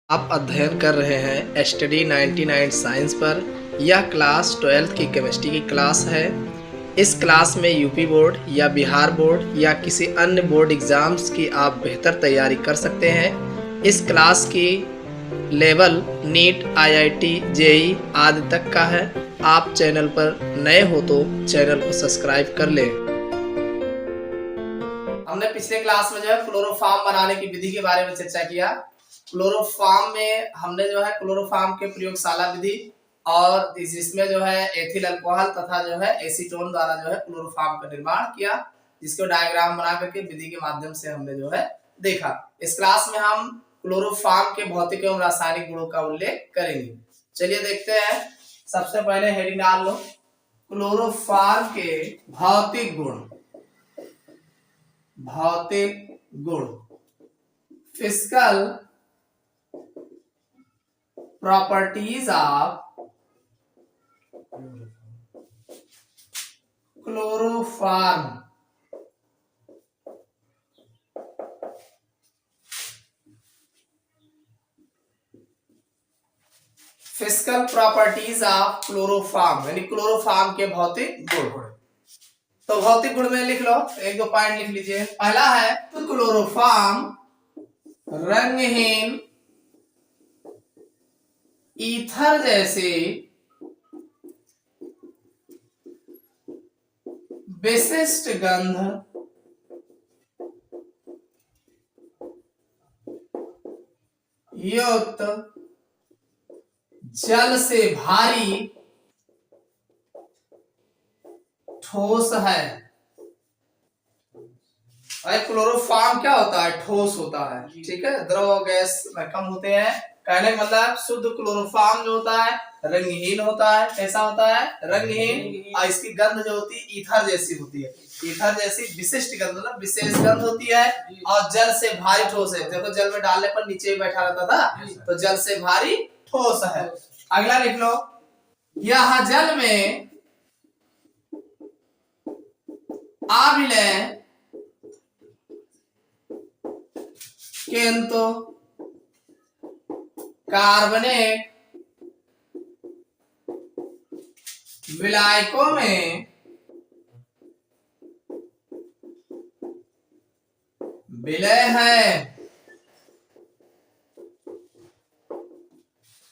आप अध्ययन कर रहे हैं स्टडी 99 साइंस पर। यह क्लास 12th की केमिस्ट्री की क्लास है। इस क्लास में यूपी बोर्ड या बिहार बोर्ड या किसी अन्य बोर्ड एग्ज़ाम्स की आप बेहतर तैयारी कर सकते हैं। इस क्लास की लेवल नीट, आईआईटी, जेई आदि तक का है। आप चैनल पर नए हो तो चैनल को सब्सक्राइब कर लें। हमने पिछले क्लास में जो है क्लोरोफॉर्म बनाने की विधि के बारे में चर्चा किया। क्लोरोफॉर्म में हमने जो है क्लोरोफॉर्म के प्रयोगशाला विधि और जिसमें जो है एथिल अल्कोहल तथा जो है एसीटोन द्वारा जो है क्लोरोफॉर्म का निर्माण किया, जिसको डायग्राम बना करके विधि के माध्यम से हमने जो है देखा। इस क्लास में हम क्लोरोफॉर्म के भौतिक एवं रासायनिक गुणों का उल्लेख करेंगे। चलिए देखते हैं। सबसे पहले हेडिंग डाल लो, क्लोरोफॉर्म के भौतिक गुण। भौतिक गुण, physical properties of chloroform. Physical properties of chloroform यानी क्लोरोफॉर्म के भौतिक गुण। तो भौतिक गुण में लिख लो, एक दो पॉइंट लिख लीजिए। पहला है तो क्लोरोफॉर्म रंगहीन ईथर जैसे विशिष्ट गंध युक्त जल से भारी ठोस है। क्लोरोफॉर्म क्या होता है? ठोस होता है, ठीक है। द्रव गैस में कम होते हैं। कहने का मतलब शुद्ध क्लोरोफॉर्म जो होता है रंगहीन होता है। कैसा होता है? रंगहीन। और इसकी गंध जो होती है ईथर जैसी होती है। ईथर जैसी विशिष्ट गंध मतलब विशेष गंध होती है और जल से भारी ठोस है। देखो जल में डालने पर नीचे बैठा रहता था, तो जल से भारी ठोस है। अगला लिख लो, यह जल में अविलय किंतु कार्बनेट विलायकों में विलय है।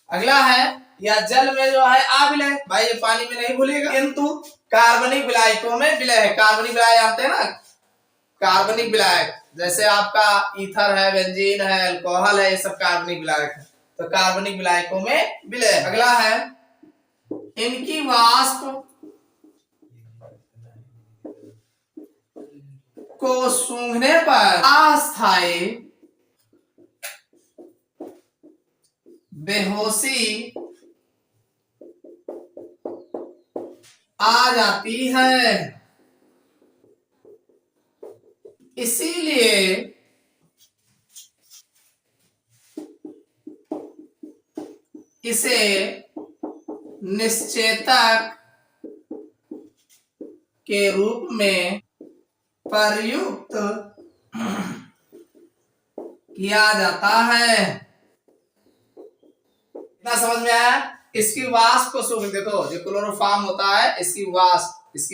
अगला है या जल में जो है अविलय, भाई ये पानी में नहीं भूलेगा, किंतु कार्बनिक विलायकों में विलय है। कार्बनिक विलायक आते हैं ना, कार्बनिक विलायक जैसे आपका ईथर है, बेंजीन है, अल्कोहल है, ये सब कार्बनिक विलायक है। तो कार्बनिक विलायकों में विलय। अगला है इनकी वाष्प को सूंघने पर अस्थायी बेहोशी आ जाती है। इसीलिए इसे निश्चेतक के रूप में प्रयुक्त किया जाता है। इतना समझ में आया? इसकी वाष्प को सूंघ, देखो जो क्लोरोफॉर्म होता है इसकी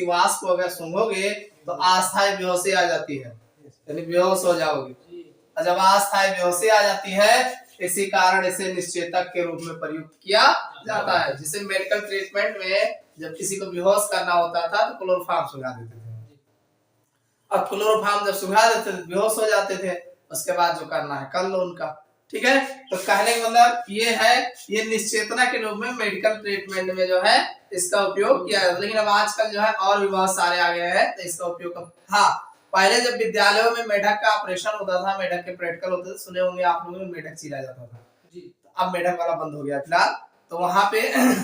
वाष्प को अगर सूंघोगे तो अस्थायी बेहोशी आ जाती है, यानी बेहोश हो जाओगे। और जब अस्थायी बेहोशी आ जाती है इसी कारण इसे निश्चेतक के रूप में प्रयुक्त किया जाता है। जिसे मेडिकल ट्रीटमेंट में जब किसी को बेहोश करना होता था तो क्लोरोफॉर्म सुंघा देते थे। अब क्लोरोफॉर्म जब सुंघा देते थे बेहोश हो जाते थे, उसके बाद जो करना है कर लो उनका, ठीक है। तो कहने का मतलब ये है, ये निश्चेतना के रूप में मेडिकल ट्रीटमेंट में जो है इसका उपयोग किया जाता है। लेकिन अब आजकल जो है और भी बहुत सारे आ गए हैं तो इसका उपयोग हाँ, पहले जब विद्यालयों में मेढक का ऑपरेशन होता था, मेढक के प्रैक्टिकल होते थे, सुने होंगे आप लोगों ने, मेढक चीरा जाता था जी। तो अब मेढक वाला बंद हो गया फिलहाल। तो वहां पे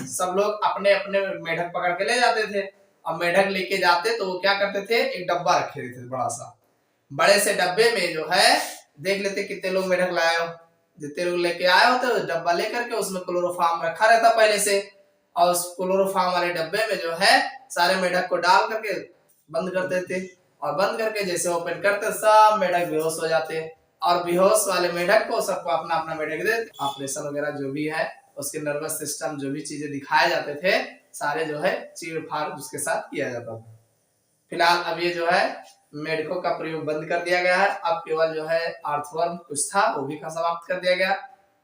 सब लोग अपने अपने मेढक पकड़ के ले जाते थे। अब मेढक लेके जाते तो वो क्या करते थे, एक डब्बा रखे थे बड़ा सा, बड़े से डब्बे में जो है देख लेते कितने लोग मेढक लाए हो, जितने लोग लेके आए होते तो डब्बा लेकर के उसमें क्लोरोफॉर्म रखा रहता पहले से, और उस क्लोरोफॉर्म वाले डब्बे में जो है सारे मेढक को डाल करके बंद कर देते, और बंद करके जैसे ओपन करते सब मेढक बेहोश हो जाते। और बेहोश वाले मेढक को सबको अपना अपना मेढक दे, ऑपरेशन वगैरह जो भी है उसके नर्वस सिस्टम जो भी चीजें दिखाए जाते थे सारे जो है चीड़ फाड़ उसके साथ किया जाता था। फिलहाल अब ये जो है मेढकों का प्रयोग बंद कर दिया गया है, अब केवल जो है अर्थवर्म कुछ था वो भी समाप्त कर दिया गया।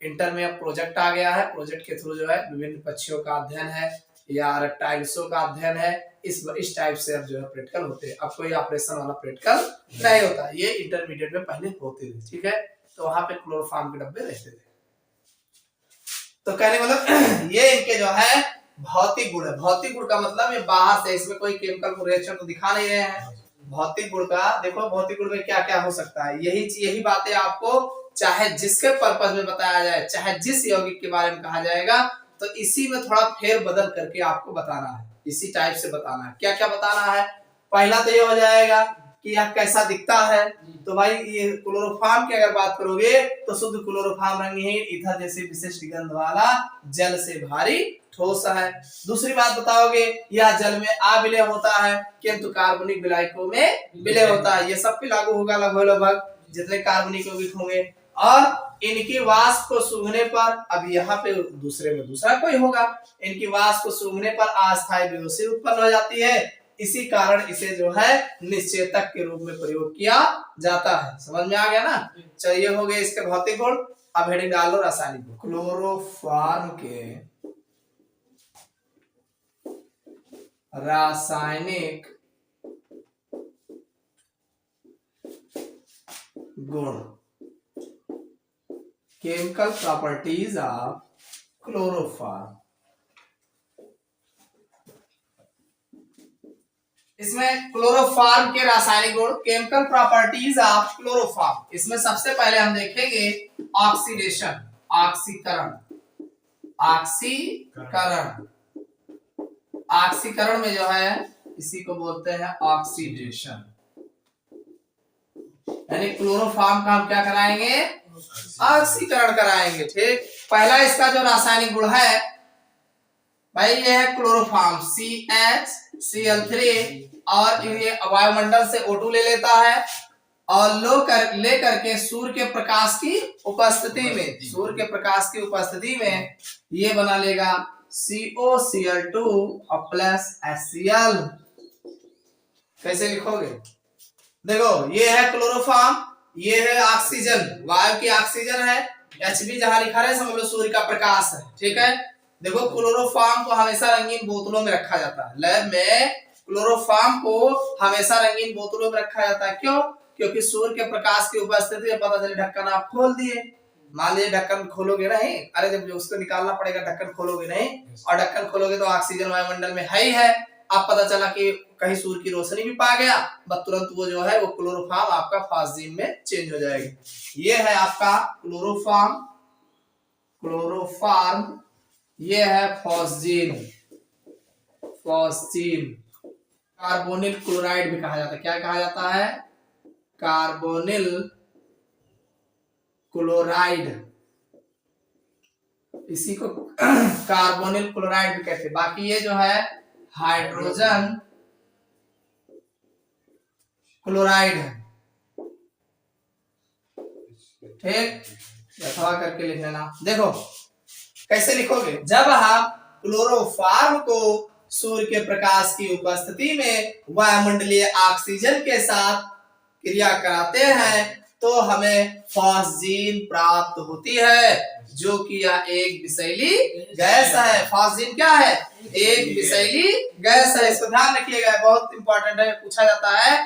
इंटर में अब प्रोजेक्ट आ गया है, प्रोजेक्ट के थ्रू जो है विभिन्न पक्षियों का अध्ययन है या रेप्टाइल्सों का अध्ययन है, इस टाइप से अब जो है प्रैक्टिकल होते हैं। अब कोई ऑपरेशन वाला प्रैक्टिकल नहीं होता, ये इंटरमीडिएट में पहले होते थे, ठीक है। तो वहां पे क्लोरोफॉर्म के डब्बे रहते थे। तो कहने मतलब ये इनके जो है भौतिक गुण है। भौतिक गुण का मतलब ये बाहर से, इसमें कोई केमिकल रिएक्शन तो दिखा नहीं रहे हैं। भौतिक गुण का देखो, भौतिक गुण में क्या क्या हो सकता है, यही बातें आपको चाहे जिसके पर्पज में बताया जाए, चाहे जिस यौगिक के बारे में कहा जाएगा, तो इसी में थोड़ा फेर बदल करके आपको बताना है, इसी टाइप से बताना है। क्या क्या बताना है, पहला तो ये हो जाएगा कि यह कैसा दिखता है। तो भाई ये क्लोरोफॉर्म की अगर बात करोगे तो शुद्ध क्लोरोफॉर्म रंगहीन ईथर जैसे विशिष्ट गंध वाला जल से भारी ठोस है। दूसरी बात बताओगे, यह जल में अविलय होता है किंतु कार्बनिक विलायकों में विलय होता है। ये सब पे लागू होगा लगभग जितने कार्बनिक यौगिक होंगे। और इनकी वाष्प को सूंघने पर, अब यहाँ पे दूसरे में दूसरा कोई होगा, इनकी वाष्प को सूंघने पर अस्थायी बेहोशी उत्पन्न हो जाती है। इसी कारण इसे जो है निश्चेतक के रूप में प्रयोग किया जाता है। समझ में आ गया ना। चलिए हो गए इसके भौतिक गुण। अब हेडिंग डाल लो रासायनिक गुण। क्लोरोफॉर्म के रासायनिक गुण, केमिकल प्रॉपर्टीज ऑफ क्लोरोफॉर्म। इसमें क्लोरोफॉर्म के रासायनिक गुण, केमिकल प्रॉपर्टीज ऑफ क्लोरोफॉर्म, इसमें सबसे पहले हम देखेंगे ऑक्सीडेशन, ऑक्सीकरण। ऑक्सीकरण, ऑक्सीकरण में जो है इसी को बोलते हैं ऑक्सीडेशन। यानी क्लोरोफॉर्म का हम क्या कराएंगे, ऑक्सीकरण कराएंगे। ठीक, पहला इसका जो रासायनिक गुण है भाई ये है क्लोरोफॉर्म, CH, Cl3, और ये वायुमंडल से O2 ले लेता है और ले करके सूर्य के प्रकाश की उपस्थिति में, सूर्य के प्रकाश की उपस्थिति में ये बना लेगा COCl2 और प्लस HCl। कैसे लिखोगे, देखो ये है क्लोरोफॉर्म, ये है ऑक्सीजन, वायु की ऑक्सीजन है, Hb जहां लिखा है समझ लो सूर्य का प्रकाश है। ठीक है, देखो क्लोरोफॉर्म को हमेशा रंगीन बोतलों में रखा जाता है। लैब में क्लोरोफॉर्म को हमेशा रंगीन बोतलों में रखा जाता है। क्यों, क्योंकि सूर्य के प्रकाश की उपस्थिति में पता चले ढक्कन आप खोल दिए, मान लीजिए ढक्कन खोलोगे नहीं, अरे जब उसको निकालना पड़ेगा ढक्कन खोलोगे नहीं, और ढक्कन खोलोगे तो ऑक्सीजन वायुमंडल में है ही है। अब पता चला कि कहीं सूर्य की रोशनी भी पा गया, बस तुरंत वो जो है वो क्लोरोफॉर्म आपका फॉस्जीन में चेंज हो जाएगी। ये है आपका क्लोरोफॉर्म, क्लोरोफॉर्म, ये है फॉस्जीन, फॉस्जीन। कार्बोनिल क्लोराइड भी कहा जाता है। क्या कहा जाता है, कार्बोनिल क्लोराइड, इसी को कार्बोनिल क्लोराइड भी कहते हैं। बाकी ये जो है हाइड्रोजन क्लोराइड है। ठीक, अथवा करके लिख लेना। देखो कैसे लिखोगे, जब हम क्लोरोफॉर्म को सूर्य के प्रकाश की उपस्थिति में वायुमंडलीय ऑक्सीजन के साथ क्रिया कराते हैं तो हमें फॉस्जीन प्राप्त होती है, जो कि यह एक विषैली गैस है। फॉस्जीन क्या है, एक विषैली गैस है। इसको ध्यान रखिएगा, बहुत इंपॉर्टेंट है, पूछा जाता है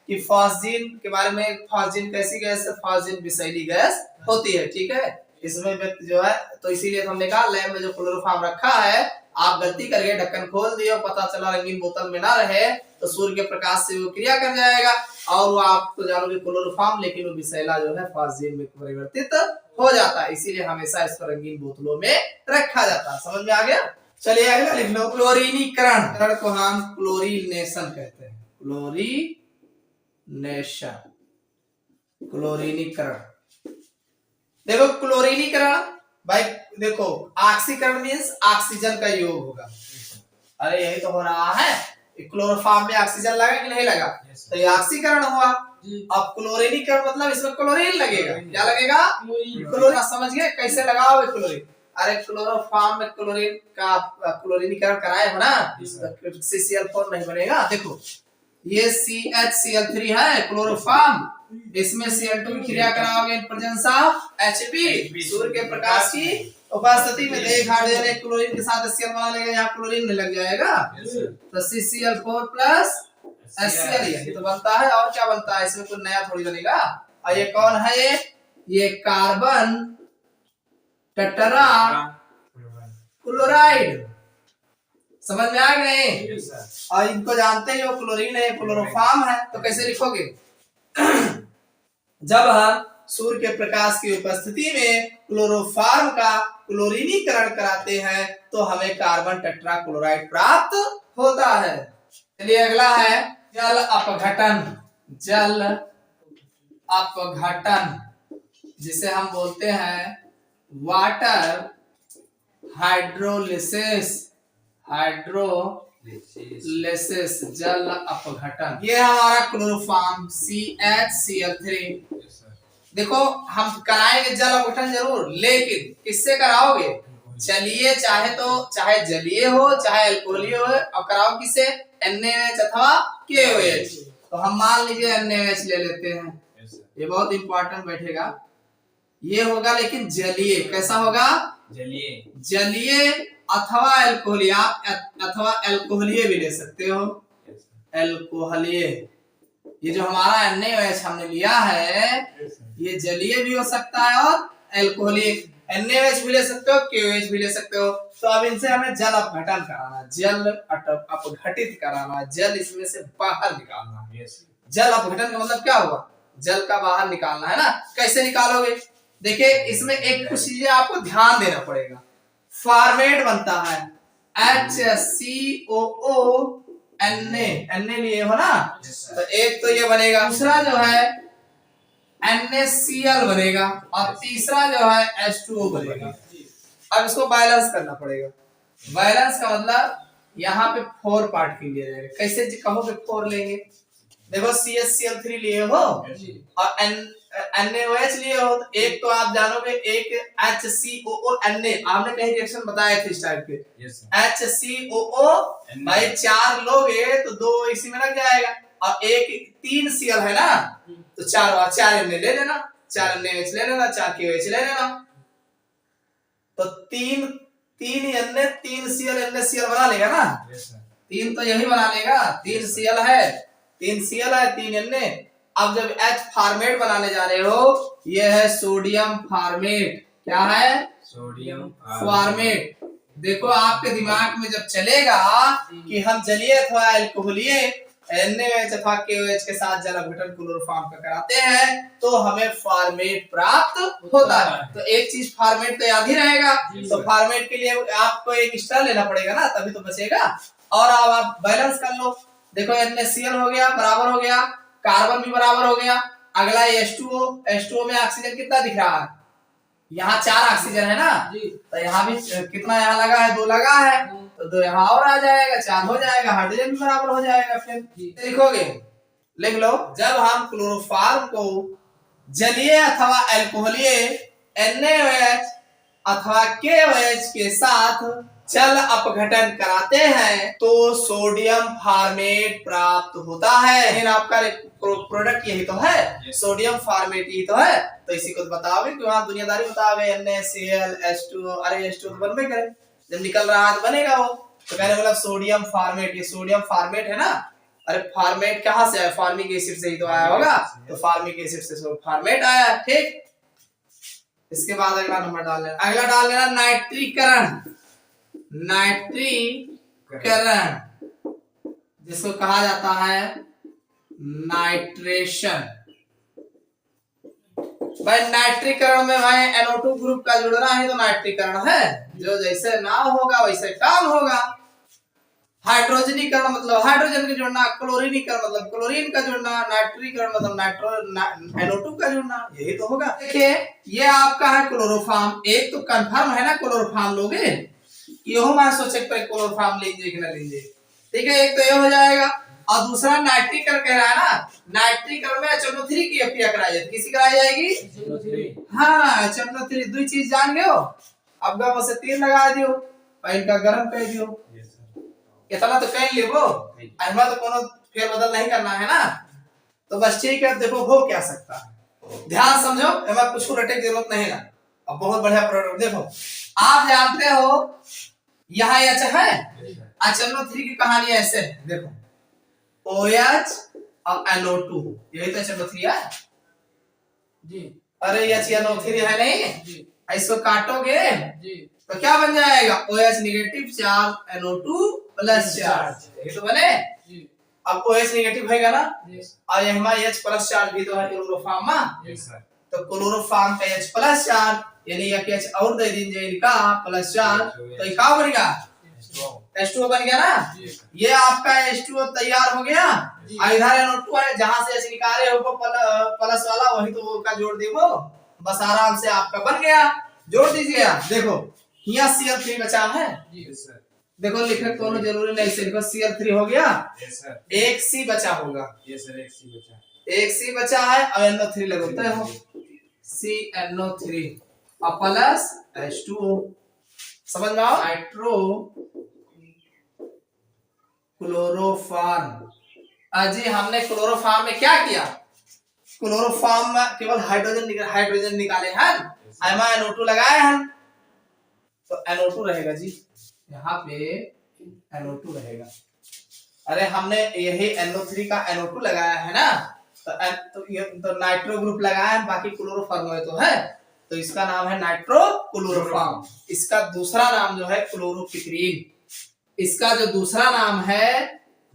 कि फॉस्जीन के बारे में, फॉस्जीन कैसी गैस है, फॉस्जीन विषैली गैस होती है। ठीक है, इसमें व्यक्ति जो है, तो इसीलिए हमने कहा लैब में जो क्लोरोफॉर्म रखा है, आप गलती करके ढक्कन खोल दिए और पता चला रंगीन बोतल में ना रहे तो सूर्य के प्रकाश से वो क्रिया कर जाएगा और वो आप तो जानोगे क्लोरोफॉर्म, लेकिन वो विषैला जो है फॉस्जीन में परिवर्तित हो जाता है। इसीलिए हमेशा इसको रंगीन बोतलों में रखा जाता है। समझ में आ गया। चलिए अगला लिख लो, क्लोरीनीकरण को हम क्लोरीनेशन कहते हैं। क्लोरीनेशन, क्लोरीनीकरण। देखो क्लोरीनीकरण भाई, देखो ऑक्सीकरण मींस ऑक्सीजन का योग होगा। अरे यही तो हो रहा है, क्लोरोफॉर्म में ऑक्सीजन लगा कि नहीं लगा, तो ये ऑक्सीकरण हुआ। अब क्लोरीनीकरण मतलब इसमें क्लोरीन लगेगा। क्या लगेगा? क्लोरीन। समझ गए कैसे लगाओगे क्लोरीन? अरे क्लोरोफॉर्म में क्लोरीन का क्लोरीनीकरण कराए हो ना, तो CCl4 नहीं बनेगा। देखो ये CHCl3 है क्लोरोफॉर्म, इसमें Cl2 की क्रिया कराओगे इन प्रेजेंस ऑफ Hb, सूर्य के प्रकाश की उपस्थिति में। एक हाइड्रोजन क्लोरीन के साथ Cl बना लेगा, यहाँ क्लोरीन में लग जाएगा, तो CCl4 प्लस HCl ये तो बनता है। और क्या बनता है? इसमें कोई नया थोड़ी बनेगा। और ये कौन है? ये कार्बन टेट्रा क्लोराइड। समझ में आ गए नहीं? और इनको जानते हो क्लोरीन है, क्लोरोफॉर्म है, तो कैसे लिखोगे? जब हम सूर्य के प्रकाश की उपस्थिति में क्लोरोफॉर्म का क्लोरीनीकरण कराते हैं तो हमें कार्बन टेट्रा क्लोराइड प्राप्त होता है। चलिए अगला है जल अपघटन। जल अपघटन जिसे हम बोलते हैं वाटर हाइड्रोलिसिस। हाइड्रोलिसिस जल अपघटन। ये हमारा क्लोरोफॉर्म CHCl3। देखो हम कराएंगे जल अपघटन जरूर, लेकिन किससे कराओगे? जलीय, चाहे जलीय हो चाहे अल्कोहलीय हो, और कराओ किससे? NaOH अथवा KOH। तो हम मान लीजिए NaOH ले लेते हैं, ये बहुत इंपॉर्टेंट बैठेगा। ये होगा लेकिन जलीय। कैसा होगा? जलीय अथवा अल्कोहलीय। आप अथवा अल्कोहलीय भी ले सकते हो, अल्कोहलीय। ये जो हमारा NaOH हमने लिया है ये जलीय भी हो सकता है और अल्कोहलीय। NaOH भी ले सकते हो, KOH भी ले सकते हो। तो अब इनसे हमें जल अपघटन कराना, जल अपघटित कराना, जल इसमें से बाहर निकालना। जल अपघटन का मतलब क्या हुआ? जल का बाहर निकालना है ना। कैसे निकालोगे? देखिए इसमें एक कुछ चीजें आपको ध्यान देना पड़ेगा। फॉर्मेट बनता है HCOO Na लिए हो ना, तो एक तो ये बनेगा, दूसरा जो है NaCl बनेगा, और तीसरा जो है H2O बनेगा। अब इसको बैलेंस करना पड़ेगा। बैलेंस का मतलब यहाँ पे 4 पार्ट के लिए जाएगा। कैसे कहोगे 4 लेंगे? देखो CHCl3 लिए हो और NaOH लिए हो, तो एक तो आप जानोगे, एक HCOO Na। आपने कहीं रिएक्शन बताए थे इस टाइप के। HCOO भाई 4 लोगे तो 2 इसी में लग जाएगा, और एक 3 Cl है ना, तो 4 Na ले लेना, 4 NaOH ले लेना, 4 KOH ले लेना। तो 3 Na 3 Cl NaCl बना लेगा ना। 3 तो यही बना लेगा, 3 Cl है, 3 Na। अब जब H फॉर्मेट बनाने जा रहे हो, ये है सोडियम फॉर्मेट। क्या है? Sodium format. देखो आपके दिमाग में जब चलेगा कि हम जलीय अथवा अल्कोहलीय NaOH अथवा KOH के साथ जल अपघटन क्लोरोफॉर्म का कराते हैं तो हमें फॉर्मेट प्राप्त होता है। तो एक चीज फॉर्मेट तो याद ही रहेगा, तो फॉर्मेट के लिए आपको एक एक्स्ट्रा लेना पड़ेगा ना, तभी तो बचेगा। और अब आप बैलेंस कर लो। देखो NaCl हो गया, बराबर हो गया, कार्बन भी बराबर हो गया। अगला H2O में ऑक्सीजन कितना दिख रहा है? यहाँ 4 ऑक्सीजन है ना, तो यहाँ भी कितना यहाँ लगा है? 2 लगा है, तो 2 यहाँ और आ जाएगा, 4 हो जाएगा, हाइड्रोजन भी बराबर हो जाएगा। फिर लिखोगे, लिख लो, जब हम क्लोरोफॉर्म को जलीय अथवा अल्कोहलीय NaOH अथवा KOH के साथ जल अपघटन कराते हैं तो सोडियम फॉर्मेट प्राप्त होता है। लेकिन आपका प्रोडक्ट यही तो है, सोडियम फॉर्मेट ही तो है। तो इसी को बताओगे कि वहां दुनियादारी बताओगे NaCl H2O। अरे H2O तो बनबे करे, जब निकल रहा है तो बनेगा वो। तो कहने मतलब सोडियम फॉर्मेट, ये सोडियम फॉर्मेट है ना। अरे फॉर्मेट कहाँ से आया? फॉर्मिक एसिड से ही तो आया होगा, तो फॉर्मिक एसिड से फॉर्मेट आया। ठीक, इसके बाद अगला नंबर डाल लेना। अगला डाल लेना नाइट्रीकरण। नाइट्रीकरण जिसको कहा जाता है नाइट्रेशन। भाई नाइट्रीकरण में भाई NO2 ग्रुप का जुड़ना है तो नाइट्रीकरण है। जो जैसे नाम होगा वैसे काम होगा। हाइड्रोजनीकरण मतलब हाइड्रोजन का जुड़ना, क्लोरीनीकरण मतलब क्लोरीन का जुड़ना, नाइट्रीकरण मतलब NO2 का जुड़ना, यही तो होगा। देखिए ये आपका है क्लोरोफॉर्म। एक तो कंफर्म है ना क्लोरोफॉर्म लोगे, ये हो मैं सोचे पर क्लोरोफॉर्म लेंगे कि ना लेंगे। ठीक है, एक तो ये हो जाएगा। और दूसरा नाइट्रिक कह रहा है ना, नाइट्रिक में HNO3 की क्रिया कराई जाती, किसी कराई जाएगी? हाँ, HNO3 दो चीज जान गए हो। अब गम से 3 लगा दियो और इनका गर्म कर दियो, इतना तो कह लियो, अहमा तो कोनो फेर बदल नहीं करना है ना, तो बस ठीक है। देखो हो क्या सकता है, ध्यान समझो, एमा कुछ रटे की जरूरत नहीं ना। अब बहुत बढ़िया प्रोडक्ट देखो, आप जानते हो यहाँ एच है, HNO3 की कहानी ऐसे है, देखो OH और NO2, यही तो HNO3 है जी। अरे HNO3 है नहीं, इसको काटोगे तो क्या बन जाएगा? OH negative charge, NO2 plus charge, ये तो बने। अब OH नेगेटिव होगा ना, और ये हमारा H प्लस चार्ज भी तो है क्लोरोफॉर्म में, तो क्लोरोफॉर्म का H प्लस चार्ज यानी एक H और दे दीजिए इनका प्लस चार्ज, तो ये क्या बन गया? H2O बन गया ना। ये आपका H2O तैयार हो गया, इधर NO2 है, जहां से H निकाले हो प्लस वाला वही तो वो का जोड़ देवो, बस आराम से आपका बन गया। जोड़ दीजिए, देखो यहाँ Cl3 बचा है जी सर। देखो लिखे कोनो जरूरी नहीं, से लिखो Cl3 हो गया, एक C बचा होगा, एक C बचा है और NO3 लगाते हो, CNO3 और प्लस H2O, समझ में आओ? Nitro chloroform. अजी हमने क्लोरोफॉर्म में क्या किया? क्लोरोफॉर्म में केवल हाइड्रोजन निकाले हैं, एमा NO2 लगाए हैं, तो NO2 रहेगा जी, यहाँ पे NO2 रहेगा। अरे हमने यही NO3 का NO2 लगाया है ना, तो ये तो नाइट्रो ग्रुप लगाया है, बाकी क्लोरोफॉर्म में तो है, तो इसका नाम है नाइट्रो क्लोरोफॉर्म। इसका दूसरा नाम जो है क्लोरोपिक्रीन, इसका जो दूसरा नाम है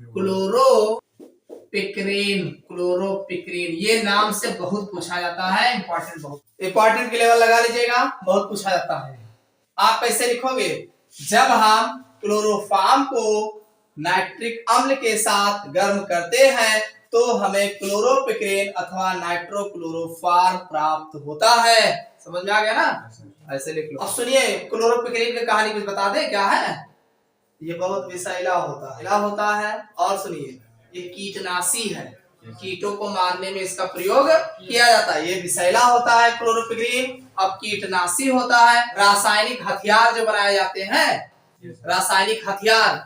क्लोरोपिक्रीन, क्लोरोपिक्रीन। ये नाम से बहुत पूछा जाता है, इंपॉर्टेंट, बहुत इंपॉर्टेंट के लेवल लगा लीजिएगा, बहुत पूछा जाता है। आप कैसे लिखोगे? जब हम क्लोरोफॉर्म को नाइट्रिक अम्ल के साथ गर्म करते हैं तो हमें क्लोरोपिक्रीन अथवा नाइट्रोक्लोरोफॉर्म प्राप्त होता है। समझ में आ गया ना? ऐसे लिख लो। अब सुनिए, क्लोरोपिक्रीन की कहानी कुछ बता दे क्या है। ये बहुत विषैला होता है, और सुनिए ये कीटनाशी है, कीटों को मारने में इसका प्रयोग किया जाता है। ये विषैला होता है क्लोरोपिक्रीन, अब कीटनाशी होता है। रासायनिक हथियार जो बनाए जाते हैं, रासायनिक हथियार,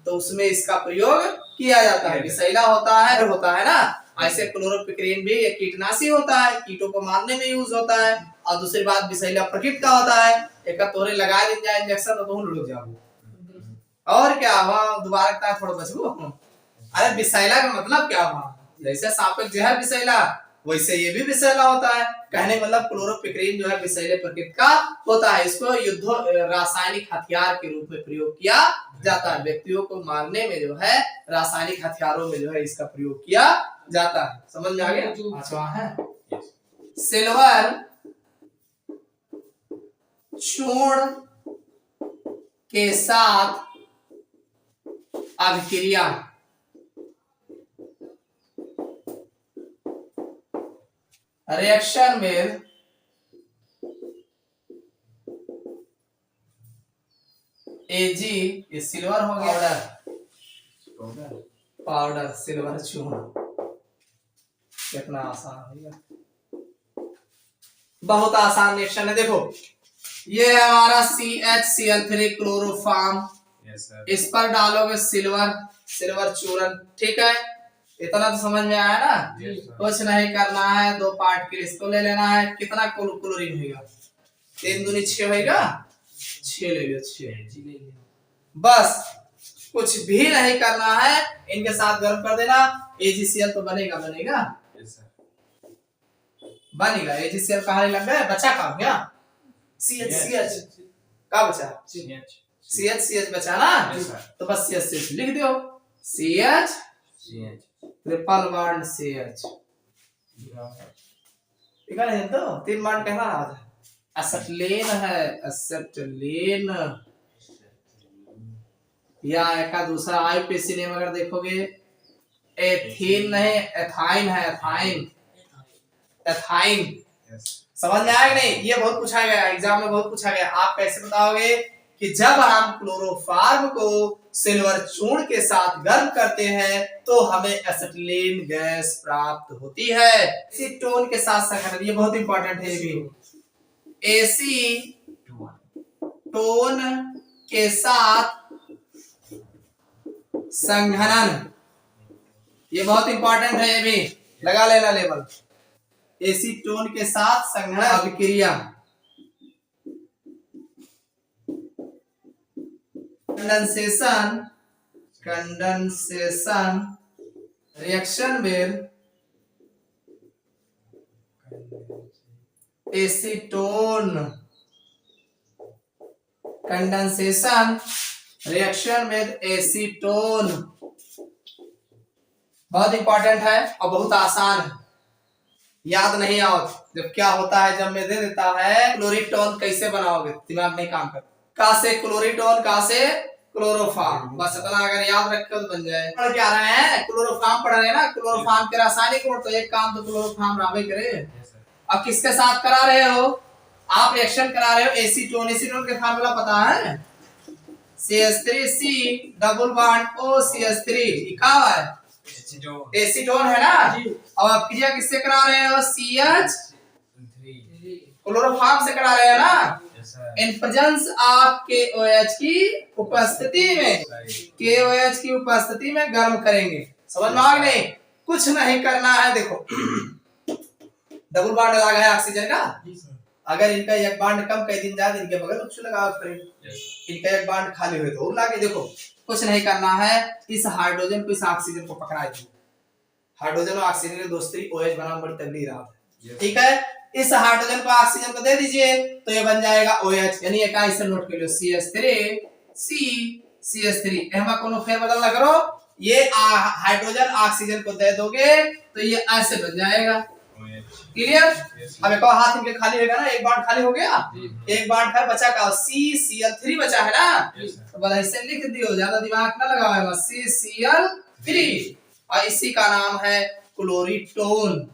तो उसमें इसका प्रयोग किया जाता है। विषैला होता है ना, ऐसे क्लोरोपिक्रीन भी एक कीटनाशी होता है, कीटों को मारने में यूज होता है। और दूसरी बात विषैला प्रकृति का होता है, एक तोरे लगा दी जाए इंजेक्शन तो तुम लुढ़क जाओ, और क्या हुआ दोबारा थोड़ा बचबो। अरे विषैला का मतलब क्या हुआ? जैसे सांप का जहर विषैला, वैसे ये भी विषैला होता है। कहने मतलब क्लोरोपिक्रीन जो है विषैले प्रकृति का होता है। इसको युद्ध रासायनिक हथियार के रूप में प्रयोग किया जाता है। व्यक्तियों को मारने में जो है रासायनिक हथियारों में जो है इसका प्रयोग किया जाता है। समझ में आ गया? अच्छा है। सिल्वर चूर्ण के साथ अभिक्रिया, रिएक्शन में Ag, ये सिल्वर हो गया, पाउडर सिल्वर चूर्ण, कितना आसान है, बहुत आसान रिएक्शन है। देखो ये है हमारा CHCl3 क्लोरोफॉर्म, इस पर डालोगे सिल्वर चूर्ण, ठीक है। इतना तो समझ में आया ना? कुछ नहीं करना है, 2 पार्ट के लिए इसको ले लेना है। कितना क्लोरीन होगा? 3 दूनी 6 होगा, 6 ले लो, 6 बस, कुछ भी नहीं करना है, इनके साथ गर्म कर देना। AgCl तो बनेगा बनेगा। AgCl कहाँ लग गया? बचा कहाँ गया? CH का बचा? CH बचा ना, तो बस CH लिख दो, CH ट्रिपल बॉन्ड CH, है तो 3 बॉन्ड कहना रहा था। एसिटिलीन है, एसिटिलीन, या एक दूसरा IUPAC नेम अगर देखोगे एथीन नहीं, एथाइन है, एथाइन। समझ में आया कि नहीं? ये बहुत पूछा गया एग्जाम में, बहुत पूछा गया। आप कैसे बताओगे कि जब हम क्लोरोफॉर्म को सिल्वर चूर्ण के साथ गर्म करते हैं तो हमें एसिटिलीन गैस प्राप्त होती है। एसीटोन के साथ संघनन, ये बहुत इंपॉर्टेंट है। ये भी एसीटोन के साथ संघनन, ये बहुत इंपॉर्टेंट है। ये भी लगा लेना लेबल। एसीटोन के साथ संघनन अभिक्रिया कंडेंसेशन रिएक्शन में acetone condensation reaction with acetone बहुत इंपॉर्टेंट है और बहुत आसान है, याद नहीं आओ। जब क्या होता है, जब मैं दे देता है क्लोरीटोन कैसे बनाओगे, दिमाग नहीं काम कर। का से क्लोरीटोन, का से क्लोरोफॉर्म, बस इतना अगर याद रखे तो बन जाए। पढ़ क्या रहे हैं, क्लोरोफॉर्म पढ़ रहे हैं ना, क्लोरोफॉर्म के रासायनिक गुण, तो एक काम तो क्लोरोफॉर्म रावे करे। अब किसके साथ करा रहे हो आप, रिएक्शन करा रहे हो एसीटोन। एसीटोन के फार्मूला पता है, CH3C डबल बॉन्ड OCH3, क्या है एसीटोन है ना। अब आप क्रिया किससे करा रहे हो, CH क्लोरोफॉर्म से करा रहे हैं ना। इन प्रेजेंस ऑफ KOH की उपस्थिति में, KOH की उपस्थिति में गर्म करेंगे। समझ में आ गई? कुछ नहीं करना है। देखो डबल बॉन्ड लगा है ऑक्सीजन का, अगर इनका एक बॉन्ड कम कर दिन जाए, इनके बगल कुछ लगा इनका एक बॉन्ड खाली हुए तो लाके देखो, कुछ नहीं करना है। इस हाइड्रोजन को इस ऑक्सीजन को पकड़ा दो, हाइड्रोजन और ऑक्सीजन की दोस्ती OH बना बड़ी तगड़ी रात है, ठीक है। इस हाइड्रोजन को ऑक्सीजन को दे दीजिए तो ये बन जाएगा OH, यानी एक ऐसे नोट कर लो CH3 एमा कोनो फेर बदल ना करो। ये हाइड्रोजन ऑक्सीजन को दे दोगे तो ये ऐसे बन जाएगा, क्लियर। अब एक हाथ इनके खाली होगा ना, एक बॉन्ड खाली हो गया, एक बॉन्ड है बचा का CCl3 बचा है ना, तो बस ऐसे लिख दियो, ज्यादा दिमाग ना लगाओ, CCl3, और इसी का नाम है क्लोरीटोन।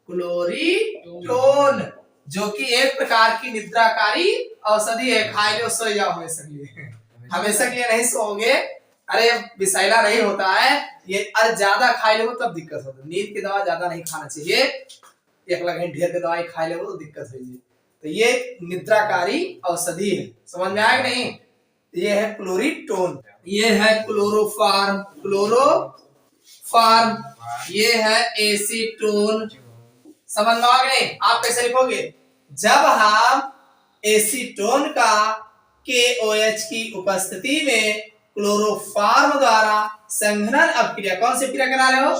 क्लोरीटोन जो कि एक प्रकार की निद्राकारी औषधि है, खाए लो सो जाओ हमेशा के लिए नहीं सोओगे। अरे विषैला नहीं होता है ये, अरे ज्यादा खाए लो तब दिक्कत होती है। नींद की दवा ज्यादा नहीं खाना चाहिए, एक लगे ढेर की दवाई खाए लो तो दिक्कत होगी। तो ये निद्राकारी औषधि है, समझ में आया नहीं। ये है क्लोरीटोन, ये है क्लोरोफॉर्म, क्लोरोफॉर्म, ये है एसीटोन। समझ में आ गए? आप कैसे लिखोगे, जब हम एसीटोन का KOH की उपस्थिति में क्लोरोफॉर्म द्वारा संघनन अभिक्रिया, कौन सी क्रिया करा रहे हो,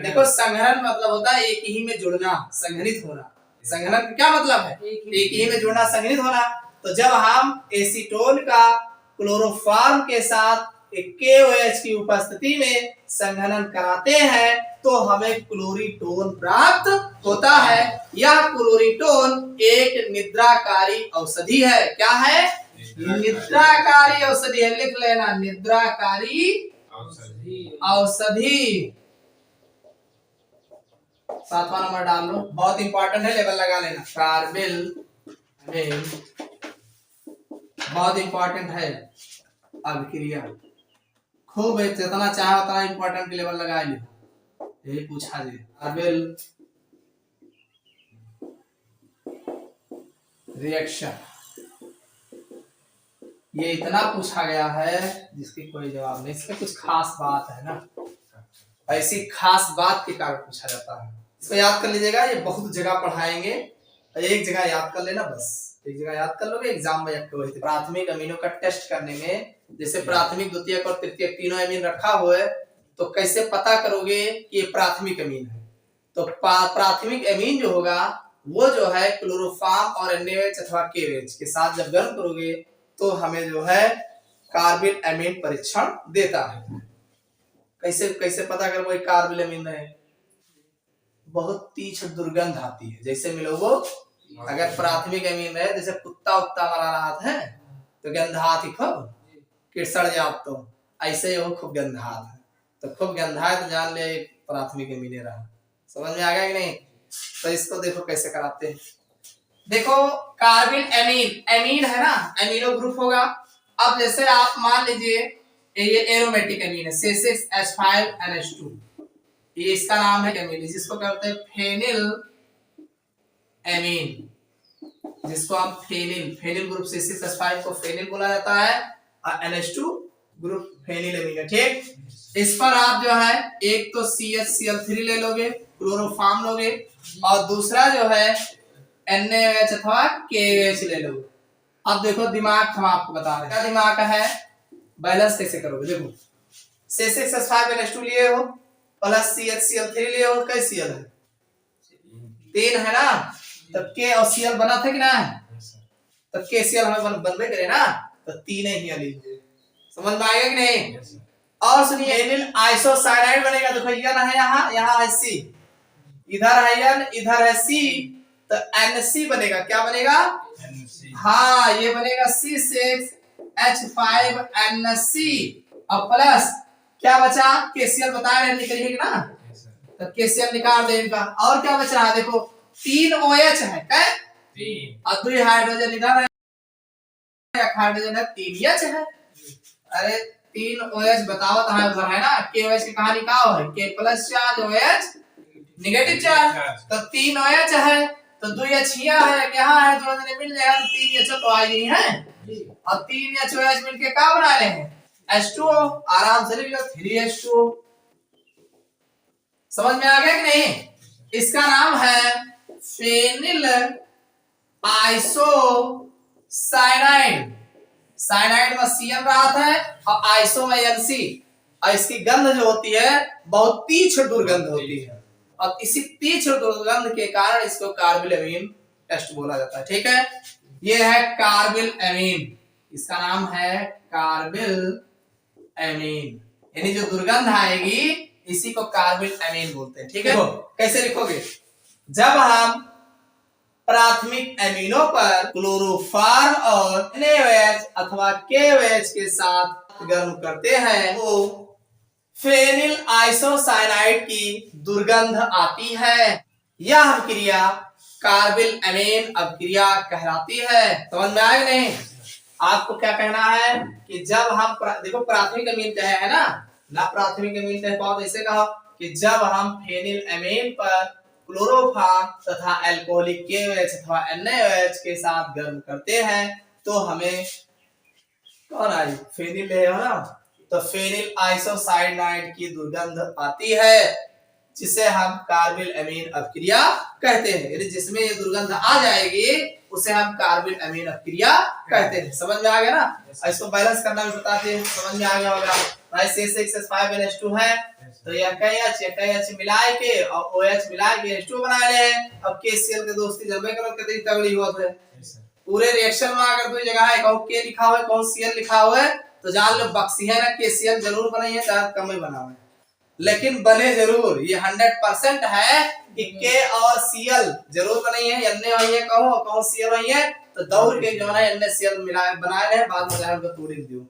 देखो संघनन मतलब होता है एक ही में जुड़ना, संघनित होना। संघनन क्या मतलब है, एक ही में जुड़ना, संघनित होना। तो जब हम एसीटोन का क्लोरोफॉर्म के साथ KOH की उपस्थिति में संघनन कराते हैं तो हमें क्लोरीटोन प्राप्त होता है। यह क्लोरीटोन एक निद्राकारी औषधि है। क्या है, निद्राकारी औषधि है, लिख लेना, निद्राकारी औषधि। 7वां नंबर डाल लो, बहुत इंपॉर्टेंट है, लेवल लगा लेना। कार्बिल में बहुत इंपॉर्टेंट है अभिक्रिया, खूब जितना चाहे उतना इंपॉर्टेंट लेवल लगा लो, यही पूछा जी। कार्बिल रिएक्शन, ये इतना पूछा गया है जिसकी कोई जवाब नहीं। इसमें कुछ खास बात है ना, ऐसी खास बात के कारण पूछा जाता है। इसको याद कर लीजिएगा, ये बहुत जगह पढ़ाएंगे, एक जगह याद कर लेना, बस एक जगह याद कर लोगे, एग्जाम में आपको वही। प्राथमिक अमीनों का टेस्ट करने में जैसे प्राथमिक, द्वितीयक और तृतीयक तीनों अमीन रखा हुआ है, तो कैसे पता करोगे कि ये प्राथमिक अमीन है। तो प्राथमिक अमीन जो होगा वो जो है क्लोरोफॉर्म और NaOH अथवा KOH के साथ जब गर्म करोगे तो हमें जो है कार्बिल अमीन परीक्षण देता है। कैसे कैसे पता कर वो कार्बिल अमीन है, बहुत तीक्ष्ण दुर्गंध आती है, जैसे मिलोगो अगर प्राथमिक अमीन है, जैसे कुत्ता उत्ता वाला रात है तो गंधात ही खूब किरसड़ जात, तो ऐसे ही वो खूब गंधात है, तो खूब गंधात जान ले प्राथमिक अमीन रहा। समझ में आ गया कि नहीं। तो इसको देखो कैसे कराते हैं, देखो कार्बिल एमीन, एमीन है ना, एमिनो ग्रुप होगा। अब जैसे आप मान लीजिए ये एरोमेटिक एमीन है C6H5NH2, ये इसका नाम है एमीन, जिसको कहते हैं फेनिल एमीन, जिसको आप फेनिल, फेनिल ग्रुप C6H5 को फेनिल बोला जाता है और NH2 ग्रुप फेनिल एमीन है। ठीक, इस पर आप जो है एक तो CHCl3 ले लोगे, क्लोरोफॉर्म लोगे, और दूसरा जो है NaOH अथवा KOH ले लोगे। अब देखो दिमाग हम आपको बता रहे हैं, क्या दिमाग का है, बैलेंस कैसे करोगे। देखो C6H5NH2 लिए हो प्लस CHCl3 लिए हो, कई Cl है, 3 है ना, तब K और Cl बना था कि ना, तब KCl हमें बनबे करे ना, तो 3 ही लीजिए। समझ में आएगा कि नहीं? और सुनिए एनिल आइसोसाइनाइड बनेगा। देखो ये ना है, यहाँ है C, इधर है N, इधर है C, तो NC बनेगा। क्या बनेगा? NC। हाँ, ये बनेगा C6H5NC और प्लस क्या बचा, KCl बताया रहे निकलेगी ना, तो KCl निकाल दे इनका। और क्या बच रहा है, देखो 3 OH है, क्या 3 और 2 हाइड्रोजन इधर है, हाइड्रोजन है, 3 H है। अरे 3 OH बताओ तो उधर है ना, KOH की कहानी का है, K plus charge OH negative charge, तो 3 OH है, तो 2 H है, यहाँ है, दोनों जने मिल जाएगा, तो 3 H तो आ ही है, और 3 HOH मिलके क्या बना रहे हैं, H2O। आराम से लिख लो 3H2O। समझ में आ गया कि नहीं? इसका नाम है फेनिल आइसोसाइनाइड। साइनाइड में Cl रहा था और आइसो में NC, और इसकी गंध जो होती है बहुत तीक्ष्ण दुर्गंध होती है, और इसी तीक्ष्ण दुर्गंध के कारण इसको कार्बिल एमीन टेस्ट बोला जाता है। ठीक है, ये है कार्बिल एमीन, इसका नाम है कार्बिल एमीन, यानी जो दुर्गंध आएगी इसी को कार्बिल एमीन बोलते हैं। ठीक है, कैसे लिखोगे, जब हम प्राथमिक एमिनो पर क्लोरोफॉर्म और NaOH अथवा KOH के साथ गर्म करते हैं तो फेनिल आइसोसाइनाइड की दुर्गंध आती है। यह क्रिया कार्बिल एमीन अभिक्रिया कहलाती है। समझ में आया नहीं? आपको क्या कहना है कि जब हम देखो प्राथमिक एमीन कहे है ना प्राथमिक एमीन कहे पाओ, ऐसे कहा कि जब हम फेनिल एमीन पर क्लोरोफॉर्म तथा अल्कोहलिक KOH अथवा NaOH के साथ गर्म करते हैं तो हमें कौन आई, फेनिल है ना, तो फेनिल आइसोसाइनाइड की दुर्गंध आती है, जिसे हम कार्बिल एमीन अभिक्रिया कहते हैं। यदि जिसमें ये दुर्गंध आ जाएगी उसे हम कार्बिल एमीन अभिक्रिया कहते हैं। समझ में आ गया ना? इसको बैलेंस करना भी बताते हैं, समझ में आ गया होगा। भाई C6H5NH2 है, तो ये KH मिलाए के और OH मिलाए के H2 बना रहे हैं। अब KCl के दोस्ती जलवे करो कितनी तगड़ी हुआ है। पूरे रिएक्शन में अगर कोई जगह है कहूं K लिखा हुआ है कहूं Cl लिखा हुआ है, तो जान लो बक्सी है ना, KCl जरूर बनाई है, चाहे कम ही बना हुआ है, लेकिन बने जरूर। ये 100% है कि K और Cl जरूर बनाई है, Na वही है कहूं Cl वही है, तो दौड़ के जो है NaCl मिलाए बनाए रहे, बाद में जाकर उनको तोड़ दियो,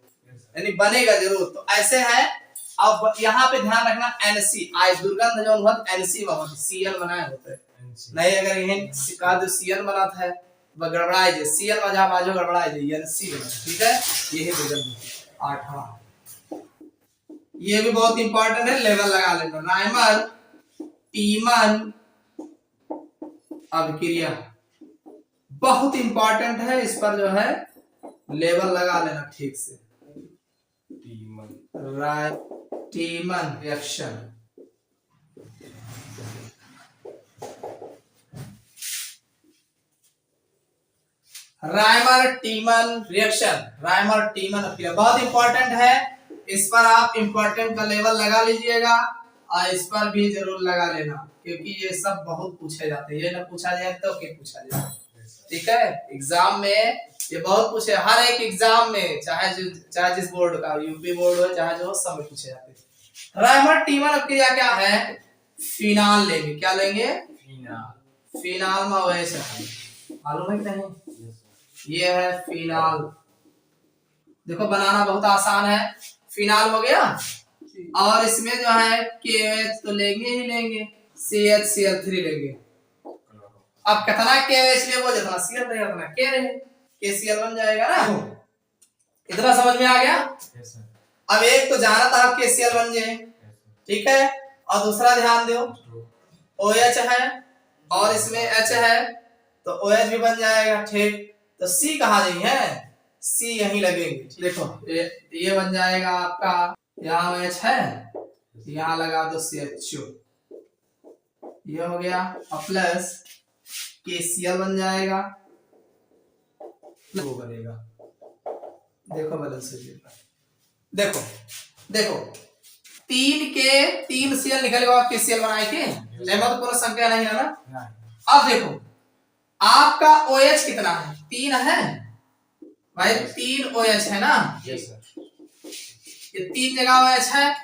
यानी बनेगा जरूर। तो ऐसे है। अब यहाँ पे ध्यान रखना NC आज दुर्गंध जो होत NC में होत, Cl बनाए होते नहीं, अगर यही सिखा दो Cl बना था गड़बड़ाए जे, Cl वजह बाजो गड़बड़ाए जे, NC बना। ठीक है, यही दुर्गंध 8वां। ये भी बहुत इंपॉर्टेंट है, लेवल लगा लेना। राइमर टीमन अभिक्रिया बहुत इंपॉर्टेंट है, इस पर जो है लेवल लगा लेना ठीक से। टीमन रिएक्शन, राइमर टीमन रिएक्शन, राइमर टीमन अभिक्रिया बहुत इंपॉर्टेंट है, इस पर आप इंपॉर्टेंट का लेवल लगा लीजिएगा और इस पर भी जरूर लगा लेना, क्योंकि ये सब बहुत पूछे जाते हैं। ये ना पूछा जाए तो क्या पूछा जाए, ठीक है, एग्जाम में ये बहुत पूछे, हर एक एग्जाम में, चाहे जिस बोर्ड का, यूपी बोर्ड हो चाहे जो, सब में पूछे जाते हैं। राइमर टीमन अभिक्रिया क्या है, फिनाल लेंगे, क्या लेंगे, फिनाल में वैसे मालूम है कि नहीं, ये है फिनाल। देखो बनाना बहुत आसान है, फिनाल हो गया, और इसमें जो है KOH तो लेंगे ही लेंगे, CHCl3 लेंगे। अब कितना KOH ले वो जितना Cl रहेगा उतना K रहे, KCl बन जाएगा ना। इतना समझ में आ गया? अब एक तो जाना था आप KCl बन जाए, ठीक है, और दूसरा ध्यान दो OH है और इसमें H है तो OH भी बन जाएगा, ठीक। तो C कहाँ नहीं है, C यहीं लगेंगे। देखो ये बन जाएगा आपका, यहाँ OH है, यहाँ लगा दो CHO, ये हो गया, और प्लस KCl बन जाएगा, वो बनेगा। देखो बैलेंस देखो देखो 3 Cl निकल गया, KCl बनाए के तो पूरा संख्या नहीं है ना। अब देखो आपका OH कितना है, 3 है भाई, 3 OH है ना, ये 3 जगह OH है,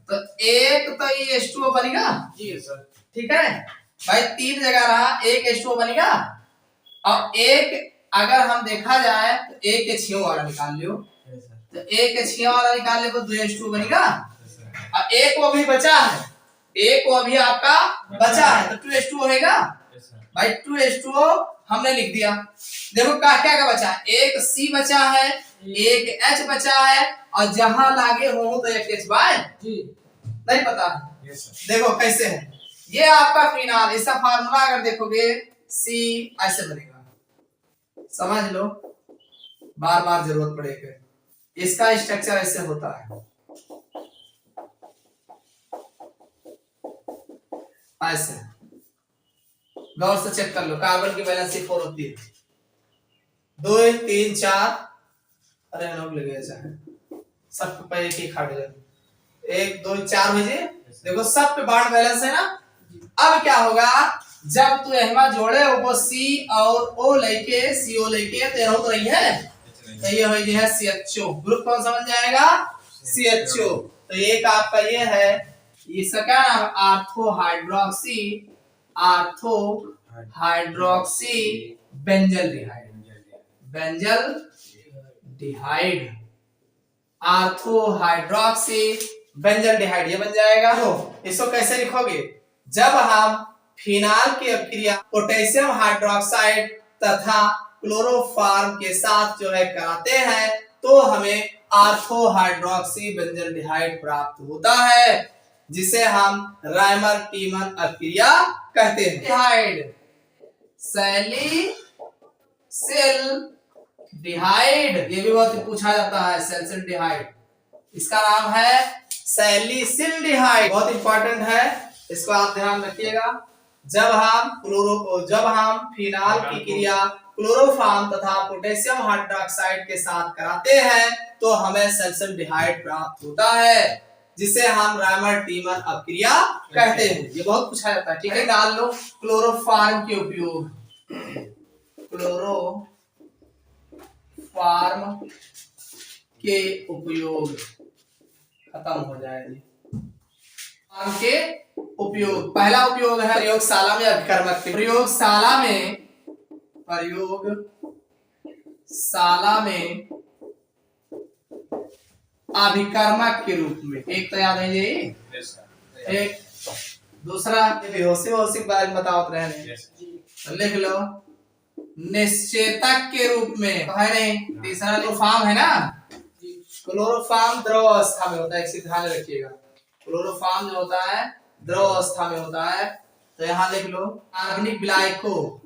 तो एक तो ये H2O बनेगा, ठीक है भाई, 3 जगह रहा, एक H2O बनेगा, और एक अगर हम देखा जाए तो एक HCl वाला निकाल लियो, तो एक HCl वाला निकाल ले तो 2 H2O बनेगा, और एक वो भी बचा है, एक वो भी आपका बचा है, तो 2 H2O होगा भाई, 2 H2O हमने लिख दिया। देखो क्या क्या बचा है, एक C बचा है, एक H बचा है, और जहां लागे हो तो एक H बाय नहीं पता। देखो कैसे है, ये आपका फिनाल, इसका फार्मूला अगर देखोगे C ऐसे बनेगा, समझ लो, बार बार जरूरत पड़ेगा, इसका स्ट्रक्चर ऐसे होता है, ऐसे गौर से चेक कर लो, कार्बन की वैलेंसी 4 होती है, 2 3 4, अरे नोक लगे चाहे सब पे एक ही हाइड्रोजन, 1 2 4 भेजे, देखो सब पे बॉन्ड बैलेंस है ना। अब क्या होगा, जब तू एहमा जोड़े वो C और O लेके CO लेके तो यह तो रही है, तो ये हो है CHO, ग्रुप कौन सा बन जाएगा, CHO। तो एक आपका ये है, इसका क्या नाम है, ortho hydroxy benzaldehyde, ortho hydroxy benzaldehyde, ये बन जाएगा। इसको कैसे लिखोगे, जब हम फिनाल की अभिक्रिया पोटेशियम हाइड्रोक्साइड तथा क्लोरोफॉर्म के साथ जो है कराते हैं तो हमें आर्थो हाइड्रोक्सी बेंजल डिहाइड प्राप्त होता है, जिसे हम राइमर टीमन अभिक्रिया कहते हैं। डिहाइड सैलिसिल डिहाइड, ये भी बहुत पूछा जाता है, सैलिसिल डिहाइड, इसका नाम है सैलिसिल डिहाइड, बहुत इंपॉर्टेंट है, इसको आप ध्यान रखिएगा। जब हम फिनाल की क्रिया क्लोरोफॉर्म तथा पोटेशियम हाइड्रोक्साइड के साथ कराते हैं तो हमें सैलिसिल डिहाइड प्राप्त होता है, जिसे हम राइमर टीमन अभिक्रिया कहते हैं। ये बहुत पूछा जाता है, ठीक है, डाल लो। क्लोरोफॉर्म के उपयोग, क्लोरोफॉर्म के उपयोग खत्म हो जाएगी। के उपयोग, पहला उपयोग है प्रयोगशाला में अभिकर्मक, प्रयोगशाला में अभिकर्मक के रूप में, एक तो याद है ये, एक दूसरा बेहोशी बारे में बताओ रहने, लिख लो, निश्चेतक के रूप में है नहीं, तीसरा क्लोरोफॉर्म है ना, क्लोरोफॉर्म द्रव अवस्था में होता है, एक चीज ध्यान रखिएगा, क्लोरोफॉर्म जो होता है द्रव अवस्था में होता है, तो यहां लिख लो कार्बनिक विलायक को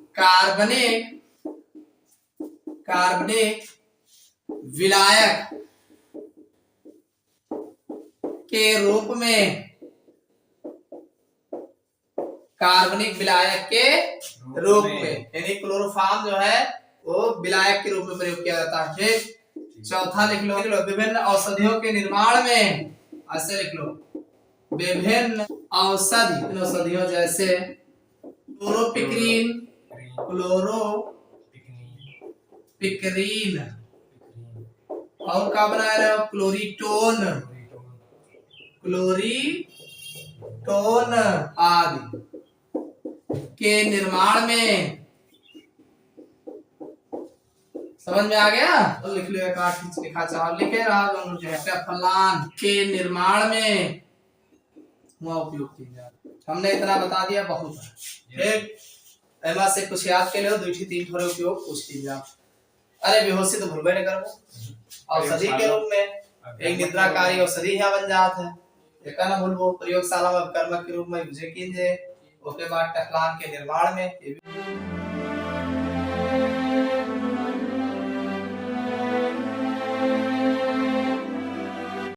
कार्बनिक विलायक के रूप में, कार्बनिक विलायक के रूप में, यानी क्लोरोफॉर्म जो है वो विलायक के रूप में प्रयोग किया जाता है। ठीक, चौथा लिख लो विभिन्न औषधियों के निर्माण में, ऐसे लिख लो, विभिन्न औषधियों जैसे क्लोरोपिक्रीन और क्या बना रहे हो, क्लोरीटोन आदि के निर्माण में, समझ में आ गया, तो लिख लो, एक आठ लिखा चाहो लिखे रहा, फलान के निर्माण में वह उपयोग की जाए। हमने इतना बता दिया, बहुत है। एमा से कुछ याद के लियो 2 3 थोड़े उपयोग पूछ लीजिए आप। अरे बेहोशी तो भूलबे नहीं करबो औषधि के रूप में एक निद्राकारी औषधि है बन जात है एका ना भूलबो प्रयोगशाला में कर्म के रूप में यूज कीजिए ओके बाद टकलान के निर्माण में